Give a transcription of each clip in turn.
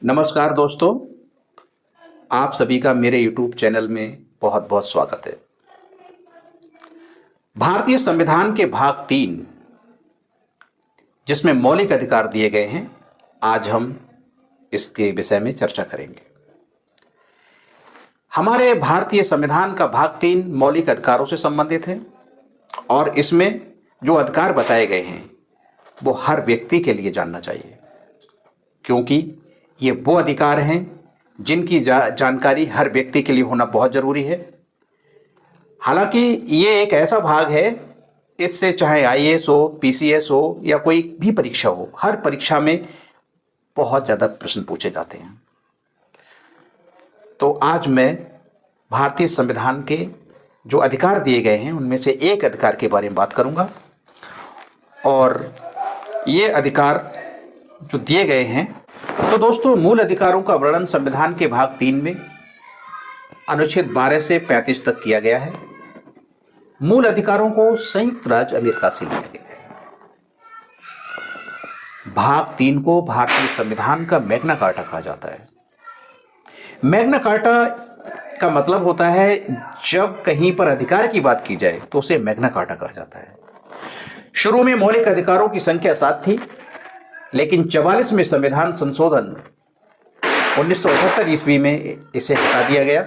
नमस्कार दोस्तों, आप सभी का मेरे YouTube चैनल में बहुत बहुत स्वागत है। भारतीय संविधान के भाग 3 जिसमें मौलिक अधिकार दिए गए हैं, आज हम इसके विषय में चर्चा करेंगे। हमारे भारतीय संविधान का भाग 3 मौलिक अधिकारों से संबंधित है और इसमें जो अधिकार बताए गए हैं वो हर व्यक्ति के लिए जानना चाहिए, क्योंकि ये वो अधिकार हैं जिनकी जानकारी हर व्यक्ति के लिए होना बहुत ज़रूरी है। हालांकि ये एक ऐसा भाग है, इससे चाहे आईएएस हो, पीसीएस हो या कोई भी परीक्षा हो, हर परीक्षा में बहुत ज़्यादा प्रश्न पूछे जाते हैं। तो आज मैं भारतीय संविधान के जो अधिकार दिए गए हैं उनमें से एक अधिकार के बारे में बात करूंगा। और ये अधिकार जो दिए गए हैं, तो दोस्तों मूल अधिकारों का वर्णन संविधान के भाग 3 में अनुच्छेद 12 से 35 तक किया गया है। मूल अधिकारों को संयुक्त राज्य अमेरिका से लिया गया है। भाग 3 को भारतीय संविधान का मैग्ना कार्टा कहा जाता है। मैग्ना कार्टा का मतलब होता है जब कहीं पर अधिकार की बात की जाए तो उसे मैग्ना कार्टा कहा जाता है। शुरू में मौलिक अधिकारों की संख्या 7 थी, लेकिन 44 में संविधान संशोधन 1978 ईस्वी में इसे हटा दिया गया।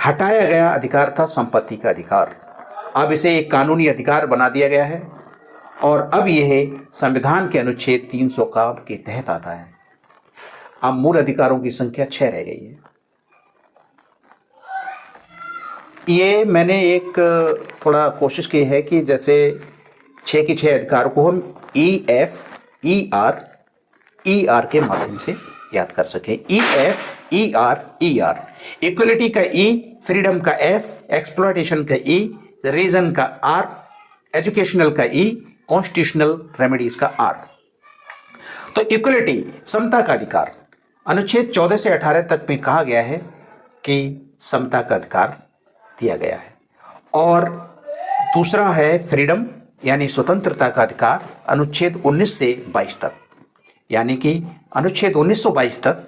हटाया गया अधिकार था संपत्ति का अधिकार। अब इसे एक कानूनी अधिकार बना दिया गया है और अब यह संविधान के अनुच्छेद 300 के तहत आता है। अब मूल अधिकारों की संख्या 6 रह गई है। ये मैंने एक थोड़ा कोशिश की है कि जैसे 6 के 6 अधिकारों को हम ER के माध्यम से याद कर सके। ER इक्वलिटी का E, फ्रीडम का F, एक्सप्लॉयटेशन का E, रीजन का R, एजुकेशनल का E, कॉन्स्टिट्यूशनल रेमेडीज का R। तो इक्वलिटी समता का अधिकार अनुच्छेद 14 से 18 तक में कहा गया है कि समता का अधिकार दिया गया है। और दूसरा है फ्रीडम यानी स्वतंत्रता का अधिकार अनुच्छेद 19 से 22 तक, यानी कि अनुच्छेद 1922 तक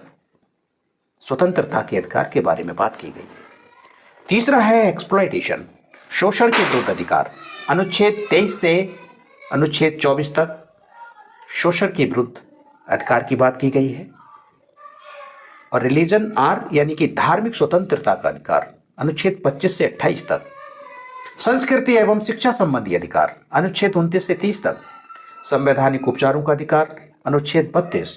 स्वतंत्रता के अधिकार के बारे में बात की गई है। तीसरा है एक्सप्लॉयटेशन, शोषण के विरुद्ध अधिकार अनुच्छेद 23 से अनुच्छेद 24 तक शोषण के विरुद्ध अधिकार की बात की गई है। और रिलीजन R यानी कि धार्मिक स्वतंत्रता का अधिकार अनुच्छेद 25 से 28 तक। संस्कृति एवं शिक्षा संबंधी अधिकार अनुच्छेद 29 से 30 तक। संवैधानिक उपचारों का अधिकार अनुच्छेद 32।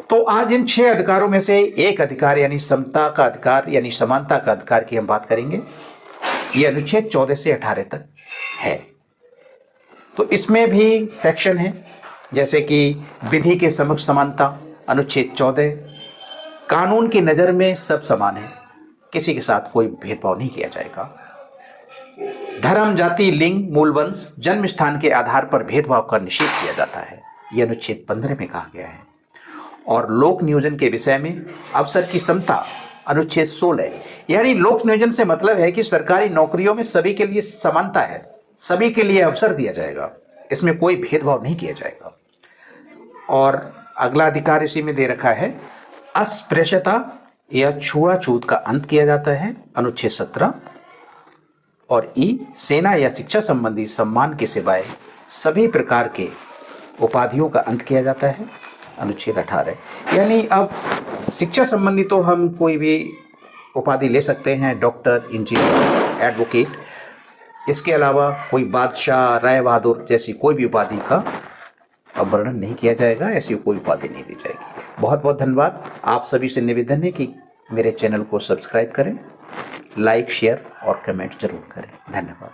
तो आज इन 6 अधिकारों में से एक अधिकार यानी समता का अधिकार यानी समानता का अधिकार की हम बात करेंगे। यह अनुच्छेद 14 से 18 तक है। तो इसमें भी सेक्शन है, जैसे कि विधि के समक्ष समानता अनुच्छेद 14। कानून की नज़र में सब समान है, किसी के साथ कोई भेदभाव नहीं किया जाएगा। धर्म, जाति, लिंग, मूल वंश, जन्म स्थान के आधार पर भेदभाव का निषेध किया जाता है, यह अनुच्छेद 15 में कहा गया है। और लोक नियोजन के विषय में अवसर की समता अनुच्छेद 16, यानी लोक नियोजन से मतलब है कि सरकारी नौकरियों में सभी के लिए समानता है, सभी के लिए अवसर दिया जाएगा, इसमें कोई भेदभाव नहीं किया जाएगा। और अगला अधिकार इसी में दे रखा है, अस्पृश्यता या छुआछूत का अंत किया जाता है अनुच्छेद 17। और सेना या शिक्षा संबंधी सम्मान के सिवाय सभी प्रकार के उपाधियों का अंत किया जाता है अनुच्छेद 18। यानी अब शिक्षा संबंधी तो हम कोई भी उपाधि ले सकते हैं, डॉक्टर, इंजीनियर, एडवोकेट। इसके अलावा कोई बादशाह, राय बहादुर जैसी कोई भी उपाधि का अब वर्णन नहीं किया जाएगा, ऐसी कोई उपाधि नहीं दी जाएगी। बहुत बहुत धन्यवाद। आप सभी से निवेदन है कि मेरे चैनल को सब्सक्राइब करें, लाइक, शेयर और कमेंट जरूर करें। धन्यवाद।